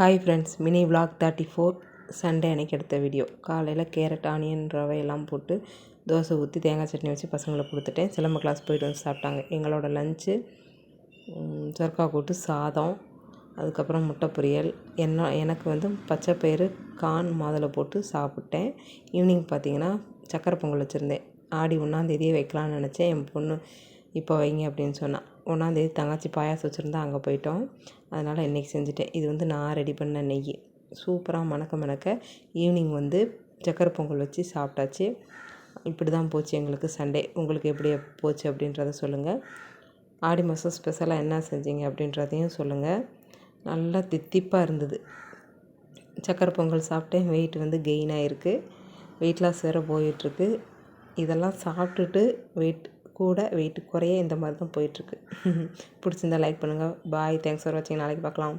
Hi friends, mini vlog 34 Sunday அன்றைக்கி எடுத்த video. காலையில் கேரட், ஆனியன், ரவையெல்லாம் போட்டு தோசை ஊற்றி தேங்காய் சட்னி வச்சு பசங்களுக்கு கொடுத்துட்டேன். சிலம்ப கிளாஸ் போய்ட்டு வந்து சாப்பிட்டாங்க. எங்களோட லஞ்சு சொரக்கா கூட்டு, சாதம், அதுக்கப்புறம் முட்டை பொரியல். எனக்கு வந்து பச்சை பயிறு கார்ன் மாதுளை போட்டு சாப்பிட்டேன். ஈவினிங் பார்த்திங்கன்னா சக்கரை பொங்கல் வச்சுருந்தேன். ஆடி 1ஆந்தேதியே வைக்கலான்னு நினச்சேன். என் பொண்ணு இப்போ வைங்க அப்படின்னு சொன்னான். 1ஆந்தேதி தங்கச்சி பாயாசம் வச்சுருந்தா அங்கே போயிட்டோம். அதனால் இன்றைக்கி செஞ்சுட்டேன். இது வந்து நான் ரெடி பண்ண நெய். சூப்பராக மணக்க ஈவினிங் வந்து சக்கரை பொங்கல் வச்சு சாப்பிட்டாச்சு. இப்படி தான் போச்சு எங்களுக்கு சண்டே. உங்களுக்கு எப்படி போச்சு அப்படின்றத சொல்லுங்கள். ஆடி மாதம் ஸ்பெஷலாக என்ன செஞ்சீங்க அப்படின்றதையும் சொல்லுங்கள். நல்லா தித்திப்பாக இருந்தது. சக்கரை பொங்கல் சாப்பிட்டேன். வெயிட் வந்து கெயின் ஆகிருக்கு. வெயிட் லாஸ் வேறு போயிட்டுருக்கு. இதெல்லாம் சாப்பிட்டுட்டு வெயிட் குறைய இந்த மாதிரி தான் போயிட்டுருக்கு. பிடிச்சிருந்தா லைக் பண்ணுங்கள். பாய், தேங்க்ஸ் ஃபார் வாட்சிங். நாளைக்கு பார்க்கலாம்.